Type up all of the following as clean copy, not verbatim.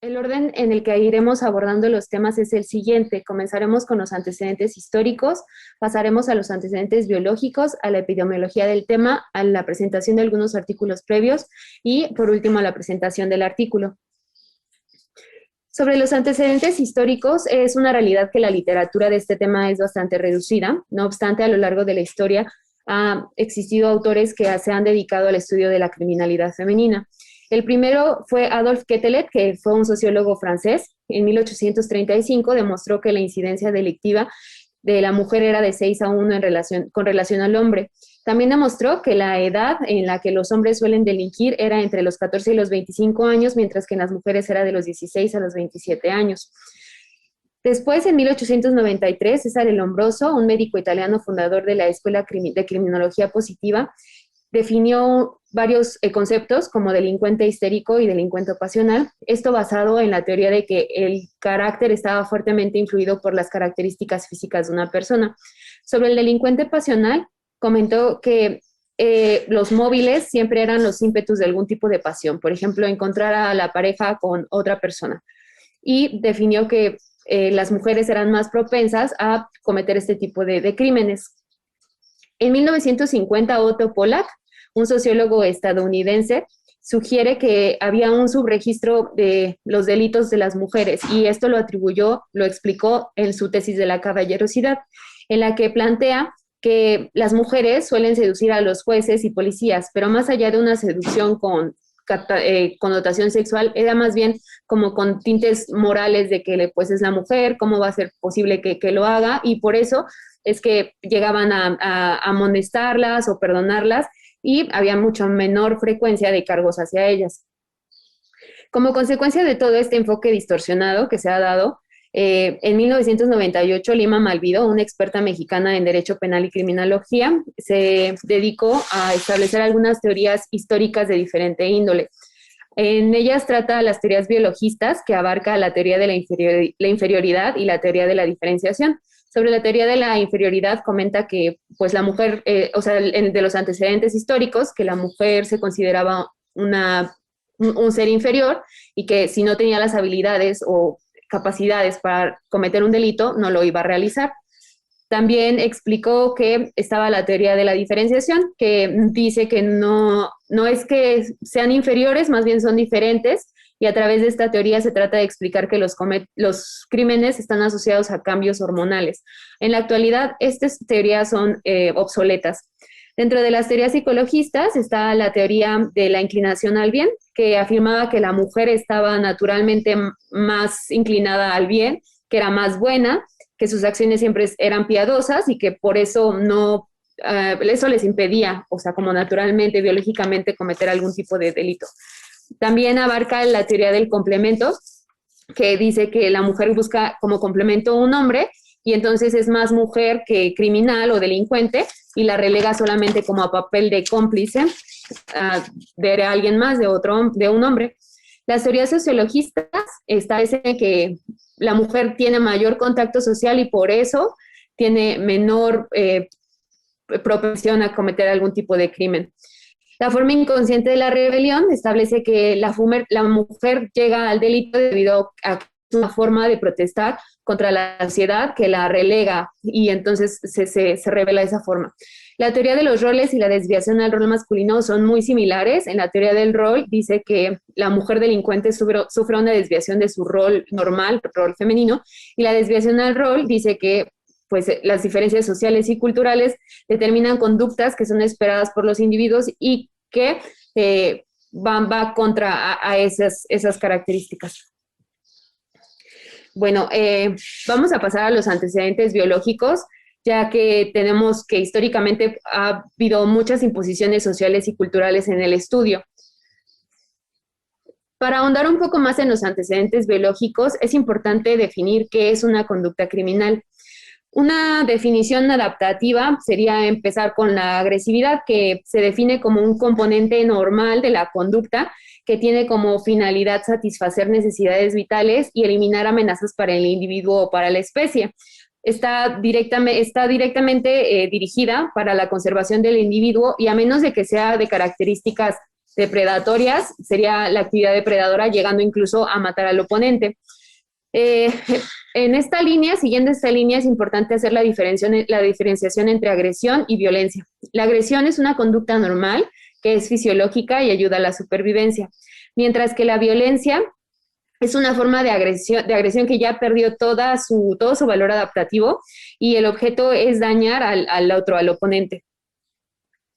El orden en el que iremos abordando los temas es el siguiente. Comenzaremos con los antecedentes históricos, pasaremos a los antecedentes biológicos, a la epidemiología del tema, a la presentación de algunos artículos previos y, por último, a la presentación del artículo. Sobre los antecedentes históricos, es una realidad que la literatura de este tema es bastante reducida. No obstante, a lo largo de la historia ha existido autores que se han dedicado al estudio de la criminalidad femenina. El primero fue Adolphe Quetelet, que fue un sociólogo francés. En 1835 demostró que la incidencia delictiva de la mujer era de 6 a 1 con relación al hombre. También demostró que la edad en la que los hombres suelen delinquir era entre los 14 y los 25 años, mientras que en las mujeres era de los 16 a los 27 años. Después, en 1893, Cesare Lombroso, un médico italiano fundador de la Escuela de Criminología Positiva, definió varios conceptos como delincuente histérico y delincuente pasional, esto basado en la teoría de que el carácter estaba fuertemente influido por las características físicas de una persona. Sobre el delincuente pasional, comentó que los móviles siempre eran los ímpetus de algún tipo de pasión, por ejemplo, encontrar a la pareja con otra persona, y definió que las mujeres eran más propensas a cometer este tipo de crímenes. En 1950, Otto Pollack, un sociólogo estadounidense, sugiere que había un subregistro de los delitos de las mujeres y esto lo explicó en su tesis de la caballerosidad, en la que plantea que las mujeres suelen seducir a los jueces y policías, pero más allá de una seducción con connotación sexual, era más bien como con tintes morales de que pues es la mujer, cómo va a ser posible que lo haga, y por eso es que llegaban a amonestarlas o perdonarlas, y había mucho menor frecuencia de cargos hacia ellas. Como consecuencia de todo este enfoque distorsionado que se ha dado, en 1998, Lima Malvido, una experta mexicana en Derecho Penal y Criminología, se dedicó a establecer algunas teorías históricas de diferente índole. En ellas trata las teorías biologistas, que abarca la teoría de la inferioridad y la teoría de la diferenciación. Sobre la teoría de la inferioridad comenta que pues la mujer, de los antecedentes históricos, que la mujer se consideraba un ser inferior y que si no tenía las habilidades o capacidades para cometer un delito, no lo iba a realizar. También explicó que estaba la teoría de la diferenciación, que dice que no es que sean inferiores, más bien son diferentes, y a través de esta teoría se trata de explicar que los crímenes están asociados a cambios hormonales. En la actualidad, estas teorías son obsoletas. Dentro de las teorías psicologistas está la teoría de la inclinación al bien, que afirmaba que la mujer estaba naturalmente más inclinada al bien, que era más buena, que sus acciones siempre eran piadosas y que por eso eso les impedía, como naturalmente, biológicamente, cometer algún tipo de delito. También abarca la teoría del complemento, que dice que la mujer busca como complemento un hombre y entonces es más mujer que criminal o delincuente y la relega solamente como a papel de cómplice de alguien más, de un hombre. Las teorías sociologistas establecen que la mujer tiene mayor contacto social y por eso tiene menor propensión a cometer algún tipo de crimen. La forma inconsciente de la rebelión establece que la mujer llega al delito debido a una forma de protestar contra la sociedad que la relega y entonces se revela de esa forma. La teoría de los roles y la desviación al rol masculino son muy similares. En la teoría del rol dice que la mujer delincuente sufre una desviación de su rol normal, rol femenino, y la desviación al rol dice que pues las diferencias sociales y culturales determinan conductas que son esperadas por los individuos y que va contra a esas características. Bueno, vamos a pasar a los antecedentes biológicos, ya que tenemos que históricamente ha habido muchas imposiciones sociales y culturales en el estudio. Para ahondar un poco más en los antecedentes biológicos, es importante definir qué es una conducta criminal. Una definición adaptativa sería empezar con la agresividad, que se define como un componente normal de la conducta que tiene como finalidad satisfacer necesidades vitales y eliminar amenazas para el individuo o para la especie. Está directamente dirigida para la conservación del individuo y a menos de que sea de características depredatorias, sería la actividad depredadora, llegando incluso a matar al oponente. En esta línea, siguiendo esta línea, es importante hacer la diferenciación entre agresión y violencia. La agresión es una conducta normal, que es fisiológica y ayuda a la supervivencia, mientras que la violencia es una forma de agresión que ya perdió todo su valor adaptativo y el objeto es dañar al oponente.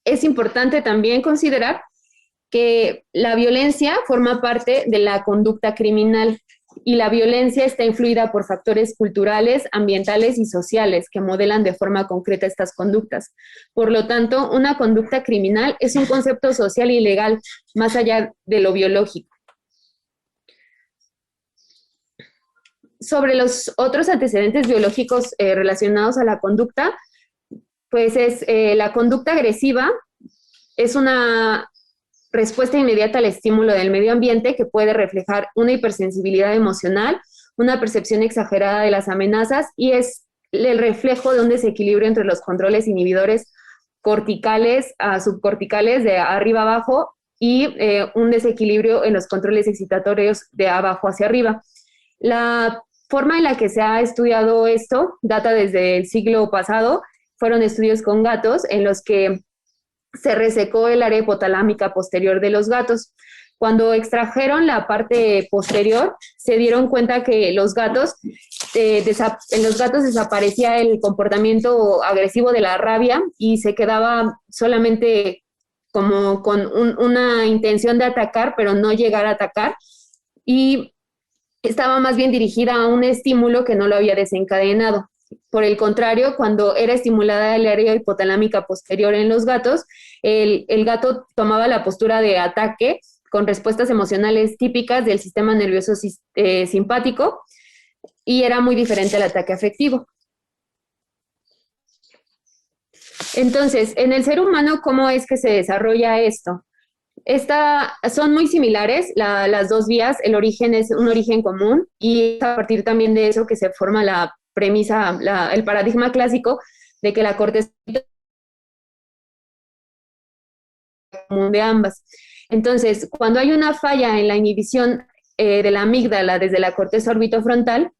Es importante también considerar que la violencia forma parte de la conducta criminal y la violencia está influida por factores culturales, ambientales y sociales que modelan de forma concreta estas conductas. Por lo tanto, una conducta criminal es un concepto social y legal más allá de lo biológico. Sobre los otros antecedentes biológicos relacionados a la conducta, pues es la conducta agresiva es una respuesta inmediata al estímulo del medio ambiente que puede reflejar una hipersensibilidad emocional, una percepción exagerada de las amenazas y es el reflejo de un desequilibrio entre los controles inhibidores corticales a subcorticales de arriba abajo y un desequilibrio en los controles excitatorios de abajo hacia arriba. La forma en la que se ha estudiado esto data desde el siglo pasado. Fueron estudios con gatos en los que se resecó el área hipotalámica posterior de los gatos. Cuando extrajeron la parte posterior, se dieron cuenta que en los gatos desaparecía el comportamiento agresivo de la rabia y se quedaba solamente como con una intención de atacar, pero no llegar a atacar. Y estaba más bien dirigida a un estímulo que no lo había desencadenado. Por el contrario, cuando era estimulada el área hipotalámica posterior en los gatos, el gato tomaba la postura de ataque con respuestas emocionales típicas del sistema nervioso simpático y era muy diferente al ataque afectivo. Entonces, en el ser humano, ¿cómo es que se desarrolla esto? Son muy similares las dos vías, el origen es un origen común y a partir también de eso que se forma la premisa, el paradigma clásico de que la corteza común de ambas. Entonces, cuando hay una falla en la inhibición de la amígdala desde la corteza orbitofrontal,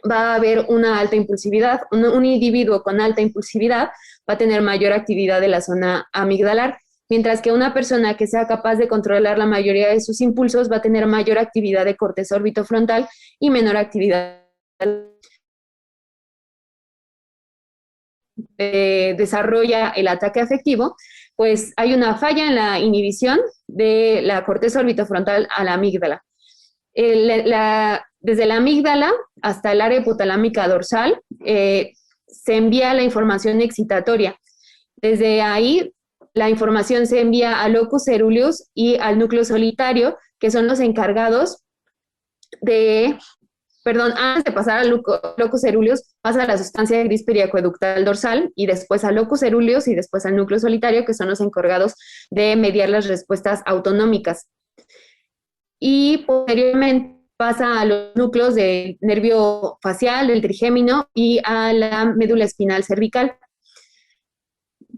va a haber una alta impulsividad. Un individuo con alta impulsividad va a tener mayor actividad de la zona amigdalar, mientras que una persona que sea capaz de controlar la mayoría de sus impulsos va a tener mayor actividad de corteza orbitofrontal y menor actividad desarrolla el ataque afectivo, pues hay una falla en la inhibición de la corteza orbitofrontal a la amígdala. Desde la amígdala hasta el área hipotalámica dorsal se envía la información excitatoria. Desde ahí la información se envía al locus ceruleus y al núcleo solitario, que son los encargados de... antes de pasar al locus ceruleus, pasa a la sustancia gris periacueductal dorsal y después al locus ceruleus y después al núcleo solitario, que son los encargados de mediar las respuestas autonómicas. Y posteriormente pasa a los núcleos del nervio facial, del trigémino y a la médula espinal cervical.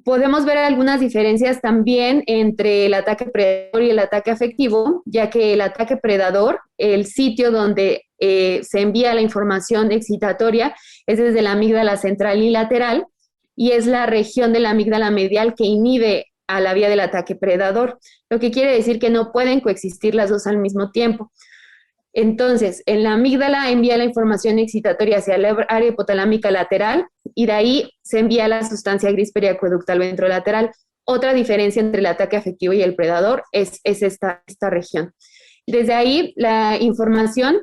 Podemos ver algunas diferencias también entre el ataque predador y el ataque afectivo, ya que el ataque predador, el sitio donde se envía la información excitatoria es desde la amígdala central y lateral, y es la región de la amígdala medial que inhibe a la vía del ataque predador, lo que quiere decir que no pueden coexistir las dos al mismo tiempo. Entonces, en la amígdala envía la información excitatoria hacia la área hipotalámica lateral y de ahí se envía la sustancia gris periacueductal ventrolateral. Otra diferencia entre el ataque afectivo y el predador es esta región. Desde ahí, la información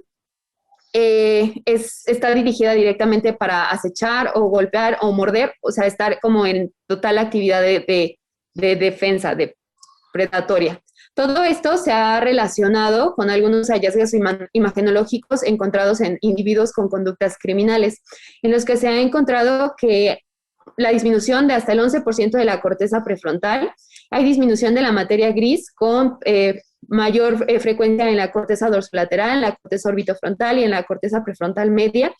está dirigida directamente para acechar o golpear o morder, o sea, estar como en total actividad de defensa, de predatoria. Todo esto se ha relacionado con algunos hallazgos imagenológicos encontrados en individuos con conductas criminales, en los que se ha encontrado que la disminución de hasta el 11% de la corteza prefrontal, hay disminución de la materia gris con mayor frecuencia en la corteza dorsolateral, en la corteza orbitofrontal y en la corteza prefrontal media.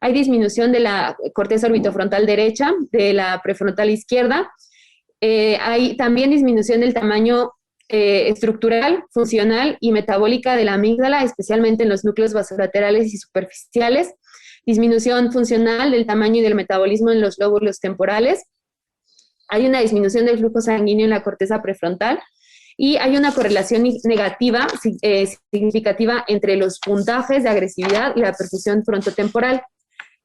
Hay disminución de la corteza orbitofrontal derecha, de la prefrontal izquierda. Hay también disminución del tamaño estructural, funcional y metabólica de la amígdala, especialmente en los núcleos basolaterales y superficiales, disminución funcional del tamaño y del metabolismo en los lóbulos temporales, hay una disminución del flujo sanguíneo en la corteza prefrontal y hay una correlación negativa significativa entre los puntajes de agresividad y la perfusión frontotemporal.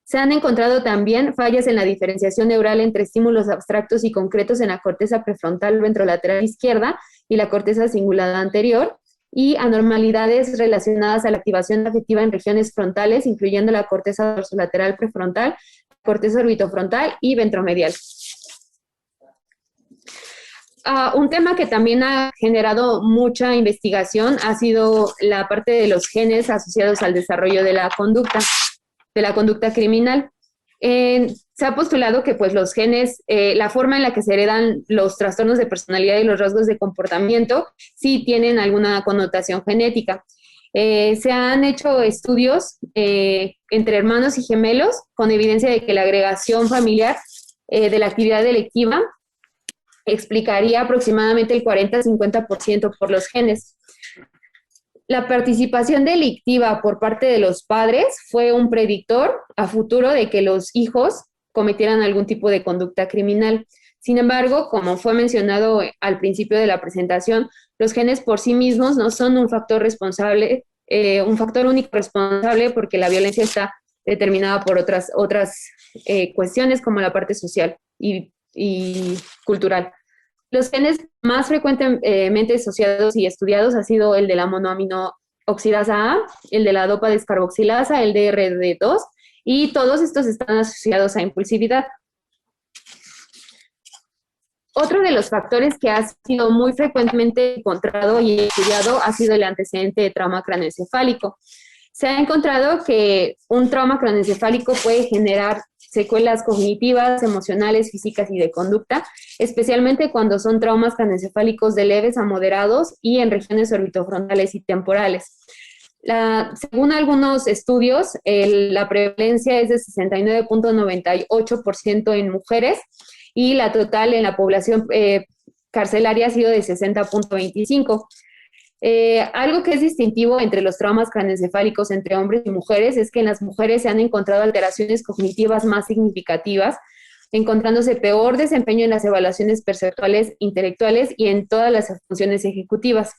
Se han encontrado también fallas en la diferenciación neural entre estímulos abstractos y concretos en la corteza prefrontal ventrolateral izquierda y la corteza cingulada anterior, y anormalidades relacionadas a la activación afectiva en regiones frontales, incluyendo la corteza dorsolateral prefrontal, corteza orbitofrontal y ventromedial. Un tema que también ha generado mucha investigación ha sido la parte de los genes asociados al desarrollo de la conducta criminal. Se ha postulado que pues, los genes, la forma en la que se heredan los trastornos de personalidad y los rasgos de comportamiento, sí tienen alguna connotación genética. Se han hecho estudios entre hermanos y gemelos con evidencia de que la agregación familiar de la actividad delictiva explicaría aproximadamente el 40-50% por los genes. La participación delictiva por parte de los padres fue un predictor a futuro de que los hijos cometieran algún tipo de conducta criminal. Sin embargo, como fue mencionado al principio de la presentación, los genes por sí mismos no son un factor responsable, un factor único responsable, porque la violencia está determinada por otras cuestiones como la parte social y cultural. Los genes más frecuentemente asociados y estudiados ha sido el de la monoaminooxidasa A, el de la dopa descarboxilasa, el DRD2, y todos estos están asociados a impulsividad. Otro de los factores que ha sido muy frecuentemente encontrado y estudiado ha sido el antecedente de trauma craneoencefálico. Se ha encontrado que un trauma craneoencefálico puede generar secuelas cognitivas, emocionales, físicas y de conducta, especialmente cuando son traumas craneoencefálicos de leves a moderados y en regiones orbitofrontales y temporales. Según algunos estudios, la prevalencia es de 69.98% en mujeres y la total en la población carcelaria ha sido de 60.25%. Algo que es distintivo entre los traumas craneoencefálicos entre hombres y mujeres es que en las mujeres se han encontrado alteraciones cognitivas más significativas, encontrándose peor desempeño en las evaluaciones perceptuales, intelectuales y en todas las funciones ejecutivas.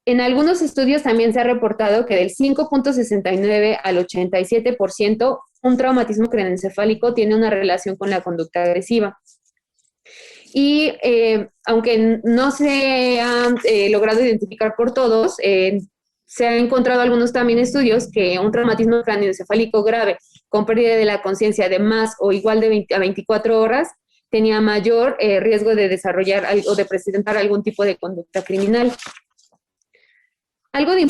En algunos estudios también se ha reportado que del 5.69 al 87% un traumatismo craneoencefálico tiene una relación con la conducta agresiva. Y aunque no se ha logrado identificar por todos, se han encontrado algunos también estudios que un traumatismo craneoencefálico grave con pérdida de la conciencia de más o igual de 20 a 24 horas tenía mayor riesgo de desarrollar o de presentar algún tipo de conducta criminal. Algo de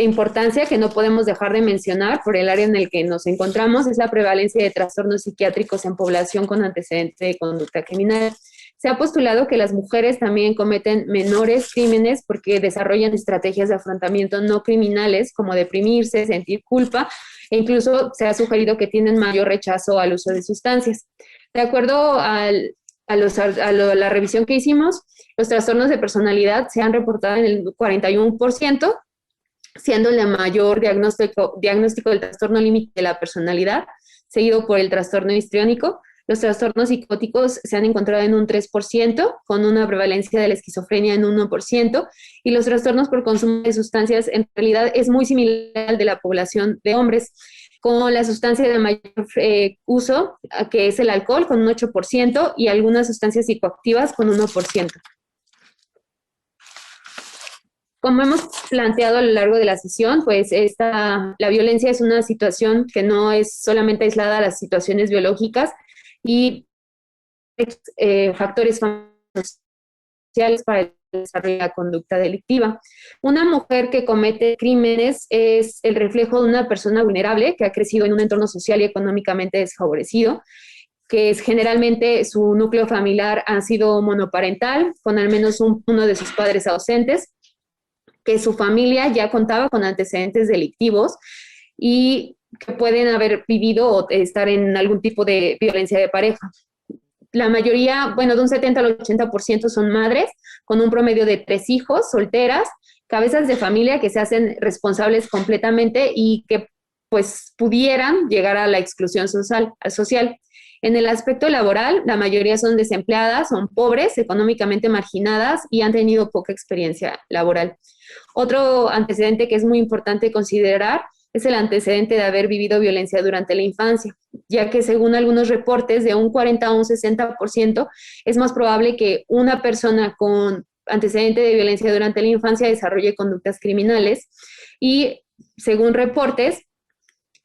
importancia que no podemos dejar de mencionar por el área en el que nos encontramos es la prevalencia de trastornos psiquiátricos en población con antecedente de conducta criminal. Se ha postulado que las mujeres también cometen menores crímenes porque desarrollan estrategias de afrontamiento no criminales como deprimirse, sentir culpa, e incluso se ha sugerido que tienen mayor rechazo al uso de sustancias. De acuerdo a la revisión que hicimos, los trastornos de personalidad se han reportado en el 41%, siendo el de mayor diagnóstico del trastorno límite de la personalidad, seguido por el trastorno histriónico. Los trastornos psicóticos se han encontrado en un 3%, con una prevalencia de la esquizofrenia en un 1%, y los trastornos por consumo de sustancias en realidad es muy similar al de la población de hombres, con la sustancia de mayor uso, que es el alcohol, con un 8%, y algunas sustancias psicoactivas con un 1%. Como hemos planteado a lo largo de la sesión, pues la violencia es una situación que no es solamente aislada a las situaciones biológicas y factores sociales para el desarrollo de la conducta delictiva. Una mujer que comete crímenes es el reflejo de una persona vulnerable que ha crecido en un entorno social y económicamente desfavorecido, que es generalmente su núcleo familiar ha sido monoparental, con al menos uno de sus padres ausentes, que su familia ya contaba con antecedentes delictivos y que pueden haber vivido o estar en algún tipo de violencia de pareja. la mayoría, bueno, de un 70 al 80% son madres, con un promedio de 3 hijos, solteras, cabezas de familia que se hacen responsables completamente y que pues pudieran llegar a la exclusión social. En el aspecto laboral, la mayoría son desempleadas, son pobres, económicamente marginadas y han tenido poca experiencia laboral. Otro antecedente que es muy importante considerar es el antecedente de haber vivido violencia durante la infancia, ya que según algunos reportes, de un 40 a un 60% es más probable que una persona con antecedente de violencia durante la infancia desarrolle conductas criminales y según reportes,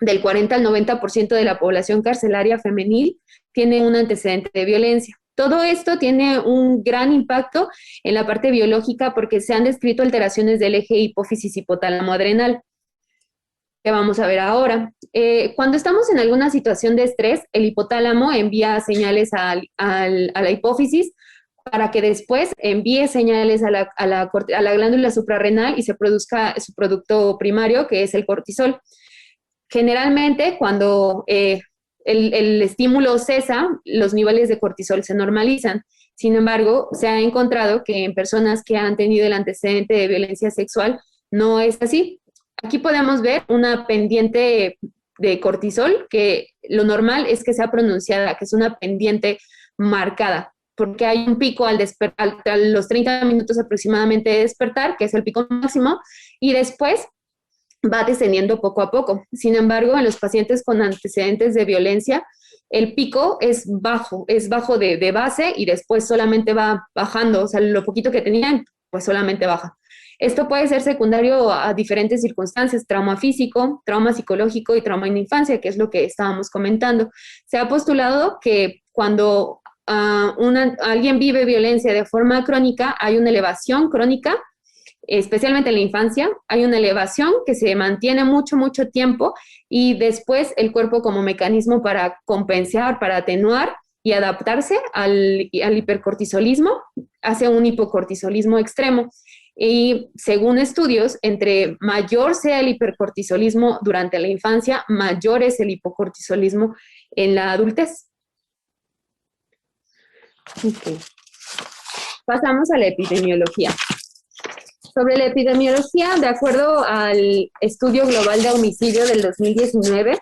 del 40 al 90% de la población carcelaria femenil tiene un antecedente de violencia. Todo esto tiene un gran impacto en la parte biológica porque se han descrito alteraciones del eje hipófisis hipotálamo adrenal, que vamos a ver ahora. Cuando estamos en alguna situación de estrés, el hipotálamo envía señales a la hipófisis para que después envíe señales a la glándula suprarrenal y se produzca su producto primario, que es el cortisol. Generalmente, cuando el estímulo cesa, los niveles de cortisol se normalizan. Sin embargo, se ha encontrado que en personas que han tenido el antecedente de violencia sexual no es así. Aquí podemos ver una pendiente de cortisol, que lo normal es que sea pronunciada, que es una pendiente marcada, porque hay un pico a los 30 minutos aproximadamente de despertar, que es el pico máximo, y después va descendiendo poco a poco. Sin embargo, en los pacientes con antecedentes de violencia, el pico es bajo de base y después solamente va bajando, o sea, lo poquito que tenían, pues solamente baja. Esto puede ser secundario a diferentes circunstancias, trauma físico, trauma psicológico y trauma en infancia, que es lo que estábamos comentando. Se ha postulado que cuando alguien vive violencia de forma crónica, hay una elevación crónica, especialmente en la infancia, hay una elevación que se mantiene mucho, mucho tiempo y después el cuerpo como mecanismo para compensar, para atenuar y adaptarse al hipercortisolismo, hace un hipocortisolismo extremo. Y según estudios, entre mayor sea el hipercortisolismo durante la infancia, mayor es el hipocortisolismo en la adultez. Okay. Pasamos a la epidemiología. Sobre la epidemiología, de acuerdo al Estudio Global de Homicidio del 2019,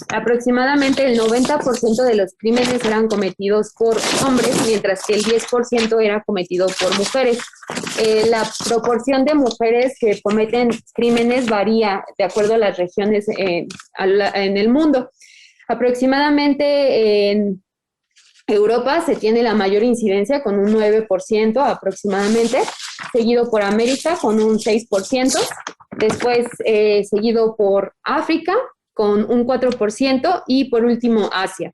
aproximadamente el 90% de los crímenes eran cometidos por hombres, mientras que el 10% era cometido por mujeres. La proporción de mujeres que cometen crímenes varía de acuerdo a las regiones en el mundo. Aproximadamente en Europa se tiene la mayor incidencia con un 9% aproximadamente, seguido por América con un 6%, después seguido por África con un 4% y por último Asia.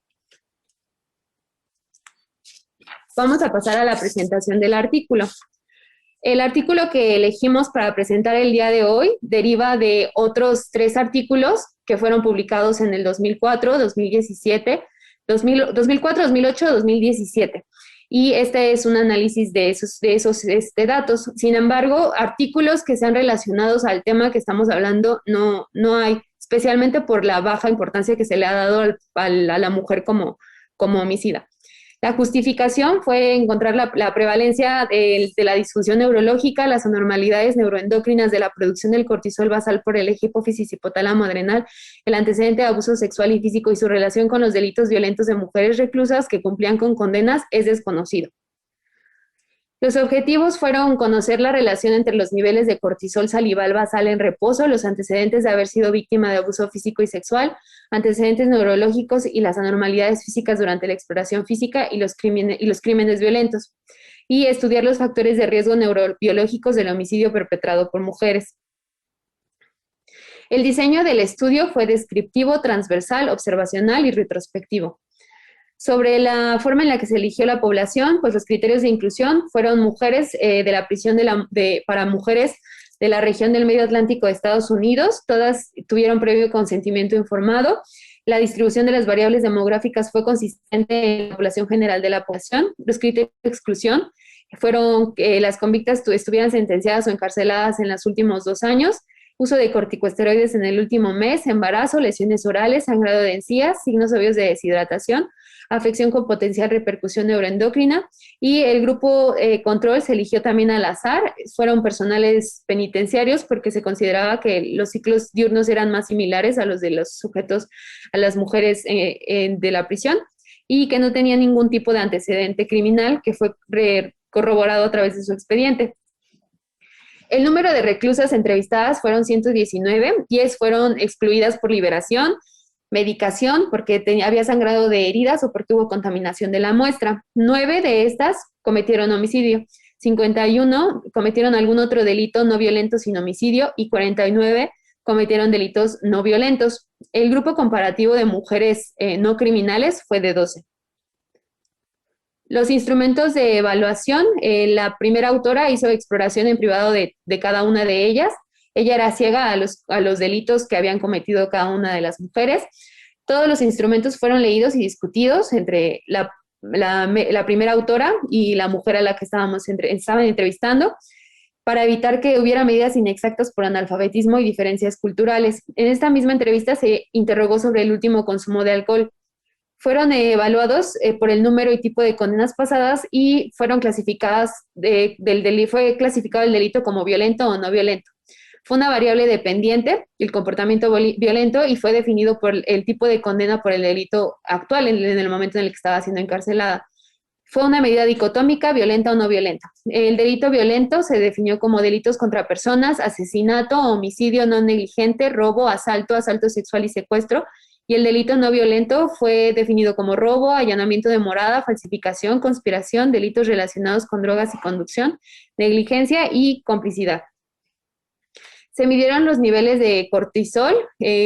Vamos a pasar a la presentación del artículo. El artículo que elegimos para presentar el día de hoy deriva de otros 3 artículos que fueron publicados en el 2004, 2017, 2004, 2008, 2017. Y este es un análisis de esos datos. Sin embargo, artículos que sean relacionados al tema que estamos hablando no hay, especialmente por la baja importancia que se le ha dado a la mujer como homicida. La justificación fue encontrar la prevalencia de la disfunción neurológica, las anormalidades neuroendocrinas de la producción del cortisol basal por el eje hipófisis hipotálamo adrenal, el antecedente de abuso sexual y físico y su relación con los delitos violentos de mujeres reclusas que cumplían con condenas es desconocido. Los objetivos fueron conocer la relación entre los niveles de cortisol salival basal en reposo, los antecedentes de haber sido víctima de abuso físico y sexual, antecedentes neurológicos y las anormalidades físicas durante la exploración física y los crímenes violentos, y estudiar los factores de riesgo neurobiológicos del homicidio perpetrado por mujeres. El diseño del estudio fue descriptivo, transversal, observacional y retrospectivo. Sobre la forma en la que se eligió la población, pues los criterios de inclusión fueron mujeres de la prisión para mujeres de la región del Medio Atlántico de Estados Unidos, todas tuvieron previo consentimiento informado. La distribución de las variables demográficas fue consistente en la población general de la población. Los criterios de exclusión fueron que las convictas estuvieran sentenciadas o encarceladas en los últimos 2 años, uso de corticosteroides en el último mes, embarazo, lesiones orales, sangrado de encías, signos obvios de deshidratación, afección con potencial repercusión neuroendocrina, y el grupo control se eligió también al azar, fueron personales penitenciarios porque se consideraba que los ciclos diurnos eran más similares a los de los sujetos, a las mujeres de la prisión, y que no tenía ningún tipo de antecedente criminal que fue corroborado a través de su expediente. El número de reclusas entrevistadas fueron 119, 10 fueron excluidas por liberación, medicación, porque había sangrado de heridas o porque hubo contaminación de la muestra. 9 de estas cometieron homicidio, 51 cometieron algún otro delito no violento sin homicidio y 49 cometieron delitos no violentos. El grupo comparativo de mujeres no criminales fue de 12. Los instrumentos de evaluación, la primera autora hizo exploración en privado de cada una de ellas. Ella era ciega a los delitos que habían cometido cada una de las mujeres. Todos los instrumentos fueron leídos y discutidos entre la primera autora y la mujer a la que estaban entrevistando, para evitar que hubiera medidas inexactas por analfabetismo y diferencias culturales. En esta misma entrevista se interrogó sobre el último consumo de alcohol. Fueron evaluados por el número y tipo de condenas pasadas y fueron clasificadas, fue clasificado el delito como violento o no violento. Fue una variable dependiente, el comportamiento violento, y fue definido por el tipo de condena por el delito actual en el momento en el que estaba siendo encarcelada. Fue una medida dicotómica, violenta o no violenta. El delito violento se definió como delitos contra personas, asesinato, homicidio no negligente, robo, asalto, asalto sexual y secuestro. Y el delito no violento fue definido como robo, allanamiento de morada, falsificación, conspiración, delitos relacionados con drogas y conducción, negligencia y complicidad. Se midieron los niveles de cortisol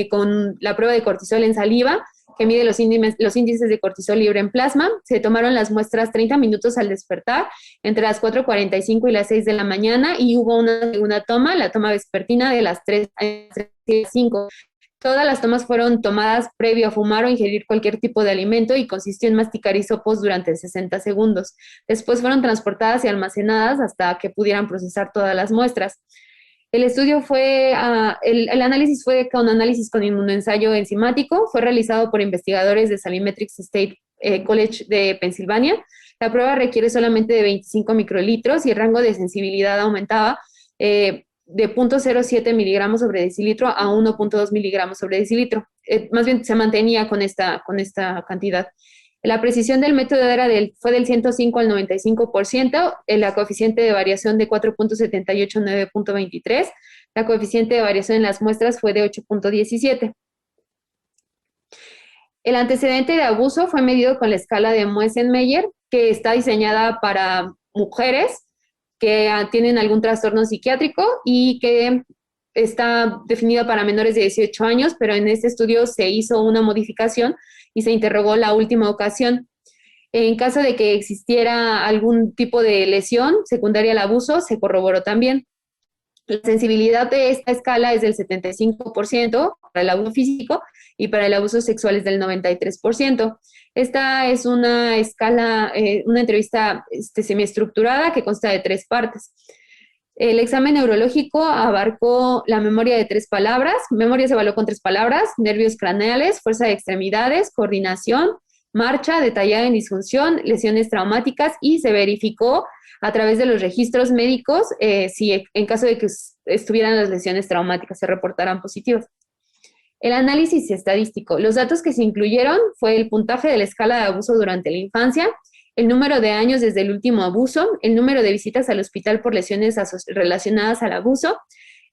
con la prueba de cortisol en saliva, que mide los índices de cortisol libre en plasma. Se tomaron las muestras 30 minutos al despertar, entre las 4:45 y las 6 de la mañana, y hubo una segunda toma, la toma vespertina de las 3 a 5. Todas las tomas fueron tomadas previo a fumar o ingerir cualquier tipo de alimento y consistió en masticar hisopos durante 60 segundos. Después fueron transportadas y almacenadas hasta que pudieran procesar todas las muestras. El estudio fue, el análisis fue con análisis con inmunoensayo enzimático, fue realizado por investigadores de Saline-Metrics State College de Pensilvania. La prueba requiere solamente de 25 microlitros y el rango de sensibilidad aumentaba de 0.07 miligramos sobre decilitro a 1.2 miligramos sobre decilitro. Más bien se mantenía con esta cantidad. La precisión del método fue del 105 al 95%, la coeficiente de variación de 4.78 a 9.23, la coeficiente de variación en las muestras fue de 8.17. El antecedente de abuso fue medido con la escala de Moesenmeyer, que está diseñada para mujeres que tienen algún trastorno psiquiátrico y que está definida para menores de 18 años, pero en este estudio se hizo una modificación y se interrogó la última ocasión. En caso de que existiera algún tipo de lesión secundaria al abuso, se corroboró también. La sensibilidad de esta escala es del 75% para el abuso físico y para el abuso sexual es del 93%. Esta es una escala, una entrevista semiestructurada que consta de 3 partes. El examen neurológico abarcó la memoria de 3 palabras. Memoria se evaluó con 3 palabras: nervios craneales, fuerza de extremidades, coordinación, marcha detallada en disfunción, lesiones traumáticas, y se verificó a través de los registros médicos si en caso de que estuvieran las lesiones traumáticas se reportaran positivas. El análisis estadístico. Los datos que se incluyeron fue el puntaje de la escala de abuso durante la infancia, el número de años desde el último abuso, el número de visitas al hospital por lesiones relacionadas al abuso,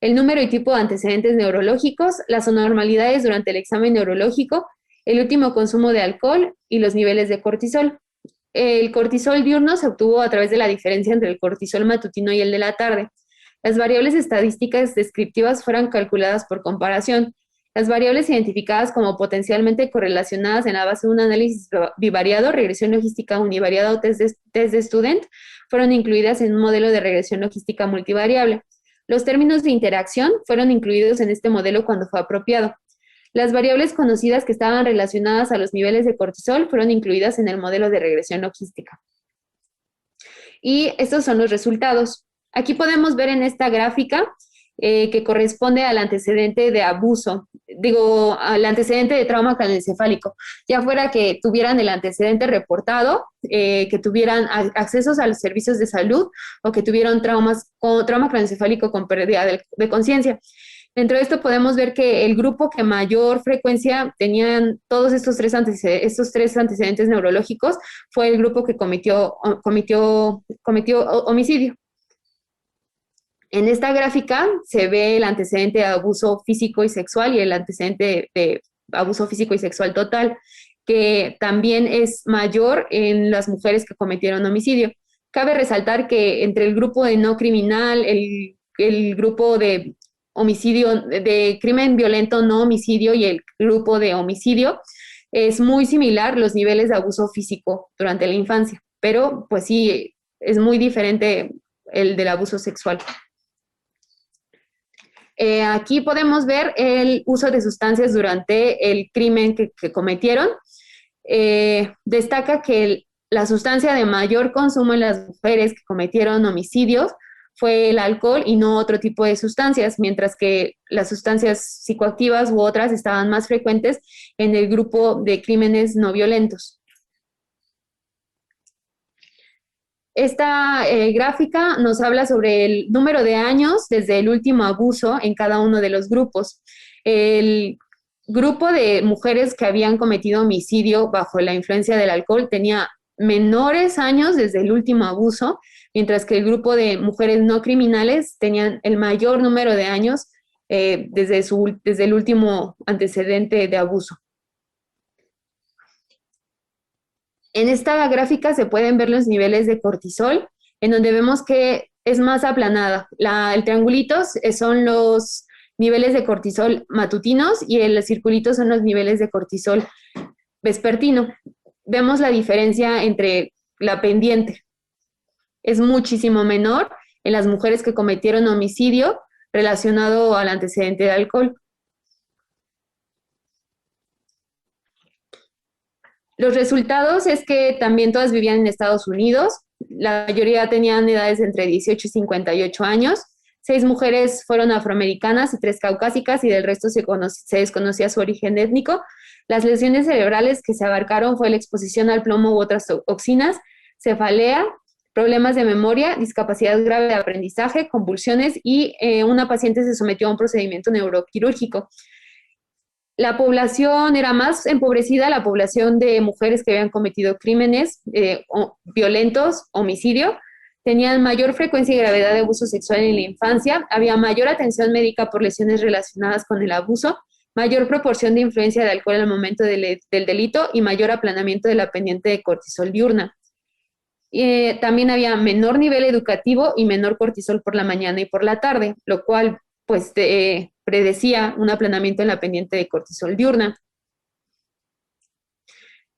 el número y tipo de antecedentes neurológicos, las anormalidades durante el examen neurológico, el último consumo de alcohol y los niveles de cortisol. El cortisol diurno se obtuvo a través de la diferencia entre el cortisol matutino y el de la tarde. Las variables estadísticas descriptivas fueron calculadas por comparación. Las variables identificadas como potencialmente correlacionadas en la base de un análisis bivariado, regresión logística univariada o test de Student, fueron incluidas en un modelo de regresión logística multivariable. Los términos de interacción fueron incluidos en este modelo cuando fue apropiado. Las variables conocidas que estaban relacionadas a los niveles de cortisol fueron incluidas en el modelo de regresión logística. Y estos son los resultados. Aquí podemos ver en esta gráfica que corresponde al antecedente de abuso, digo, al antecedente de trauma craneoencefálico, ya fuera que tuvieran el antecedente reportado, que tuvieran accesos a los servicios de salud o que tuvieron trauma craneoencefálico con pérdida de conciencia. Dentro de esto podemos ver que el grupo que mayor frecuencia tenían todos estos tres antecedentes neurológicos fue el grupo que cometió homicidio. En esta gráfica se ve el antecedente de abuso físico y sexual y el antecedente de abuso físico y sexual total, que también es mayor en las mujeres que cometieron homicidio. Cabe resaltar que entre el grupo de no criminal, el grupo de homicidio, de crimen violento no homicidio y el grupo de homicidio, es muy similar los niveles de abuso físico durante la infancia, pero pues sí, es muy diferente el del abuso sexual. Aquí podemos ver el uso de sustancias durante el crimen que cometieron. Destaca que la sustancia de mayor consumo en las mujeres que cometieron homicidios fue el alcohol y no otro tipo de sustancias, mientras que las sustancias psicoactivas u otras estaban más frecuentes en el grupo de crímenes no violentos. Esta gráfica nos habla sobre el número de años desde el último abuso en cada uno de los grupos. El grupo de mujeres que habían cometido homicidio bajo la influencia del alcohol tenía menores años desde el último abuso, mientras que el grupo de mujeres no criminales tenían el mayor número de años desde el último antecedente de abuso. En esta gráfica se pueden ver los niveles de cortisol, en donde vemos que es más aplanada. El triangulito son los niveles de cortisol matutinos y el circulito son los niveles de cortisol vespertino. Vemos la diferencia entre la pendiente. Es muchísimo menor en las mujeres que cometieron homicidio relacionado al antecedente de alcohol. Los resultados es que también todas vivían en Estados Unidos, la mayoría tenían edades entre 18 y 58 años, 6 mujeres fueron afroamericanas y 3 caucásicas y del resto se desconocía su origen étnico. Las lesiones cerebrales que se abarcaron fue la exposición al plomo u otras toxinas, cefalea, problemas de memoria, discapacidad grave de aprendizaje, convulsiones y una paciente se sometió a un procedimiento neuroquirúrgico. La población era más empobrecida, la población de mujeres que habían cometido crímenes violentos, homicidio, tenían mayor frecuencia y gravedad de abuso sexual en la infancia, había mayor atención médica por lesiones relacionadas con el abuso, mayor proporción de influencia de alcohol al momento del delito y mayor aplanamiento de la pendiente de cortisol diurna. También había menor nivel educativo y menor cortisol por la mañana y por la tarde, lo cual pues predecía un aplanamiento en la pendiente de cortisol diurna.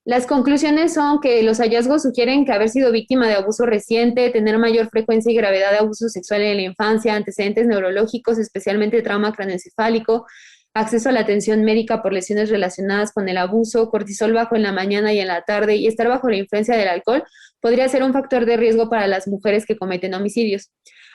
Las conclusiones son que los hallazgos sugieren que haber sido víctima de abuso reciente, tener mayor frecuencia y gravedad de abuso sexual en la infancia, antecedentes neurológicos, especialmente trauma craneoencefálico, acceso a la atención médica por lesiones relacionadas con el abuso, cortisol bajo en la mañana y en la tarde y estar bajo la influencia del alcohol podría ser un factor de riesgo para las mujeres que cometen homicidios.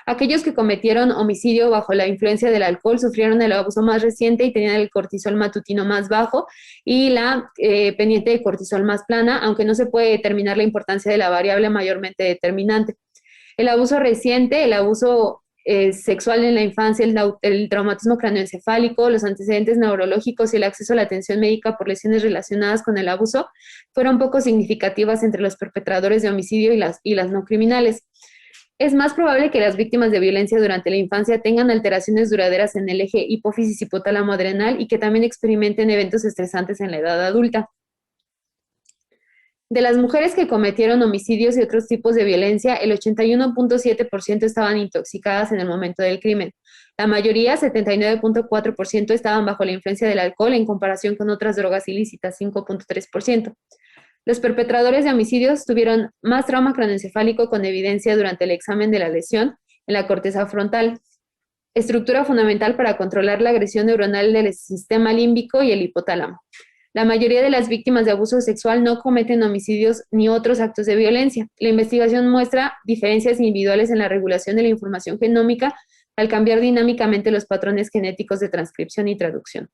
Aquellos que cometieron homicidio bajo la influencia del alcohol sufrieron el abuso más reciente y tenían el cortisol matutino más bajo y la pendiente de cortisol más plana, aunque no se puede determinar la importancia de la variable mayormente determinante. El abuso reciente, el abuso sexual en la infancia, el traumatismo craneoencefálico, los antecedentes neurológicos y el acceso a la atención médica por lesiones relacionadas con el abuso fueron poco significativas entre los perpetradores de homicidio y las no criminales. Es más probable que las víctimas de violencia durante la infancia tengan alteraciones duraderas en el eje hipófisis-hipotálamo adrenal y que también experimenten eventos estresantes en la edad adulta. De las mujeres que cometieron homicidios y otros tipos de violencia, el 81.7% estaban intoxicadas en el momento del crimen. La mayoría, 79.4%, estaban bajo la influencia del alcohol en comparación con otras drogas ilícitas, 5.3%. Los perpetradores de homicidios tuvieron más trauma craneoencefálico con evidencia durante el examen de la lesión en la corteza frontal, estructura fundamental para controlar la agresión neuronal del sistema límbico y el hipotálamo. La mayoría de las víctimas de abuso sexual no cometen homicidios ni otros actos de violencia. La investigación muestra diferencias individuales en la regulación de la información genómica al cambiar dinámicamente los patrones genéticos de transcripción y traducción.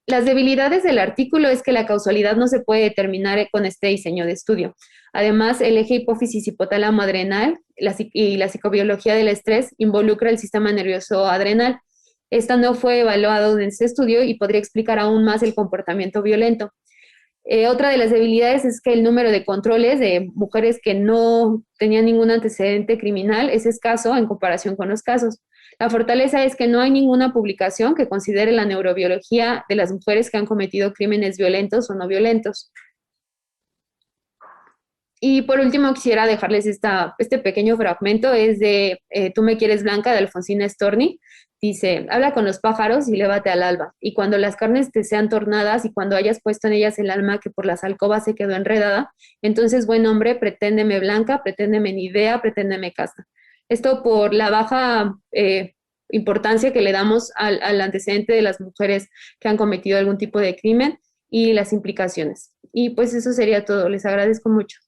Las debilidades del artículo es que la causalidad no se puede determinar con este diseño de estudio. Además, el eje hipófisis hipotálamo adrenal y la psicobiología del estrés involucra el sistema nervioso adrenal. Esta no fue evaluado en este estudio y podría explicar aún más el comportamiento violento. Otra de las debilidades es que el número de controles de mujeres que no tenían ningún antecedente criminal es escaso en comparación con los casos. La fortaleza es que no hay ninguna publicación que considere la neurobiología de las mujeres que han cometido crímenes violentos o no violentos. Y por último quisiera dejarles este pequeño fragmento, es de Tú me quieres blanca, de Alfonsina Storni. Dice, habla con los pájaros y lévate al alba, y cuando las carnes te sean tornadas y cuando hayas puesto en ellas el alma que por las alcobas se quedó enredada, entonces, buen hombre, preténdeme blanca, preténdeme ni idea, preténdeme casta. Esto por la baja importancia que le damos al antecedente de las mujeres que han cometido algún tipo de crimen y las implicaciones. Y pues eso sería todo. Les agradezco mucho.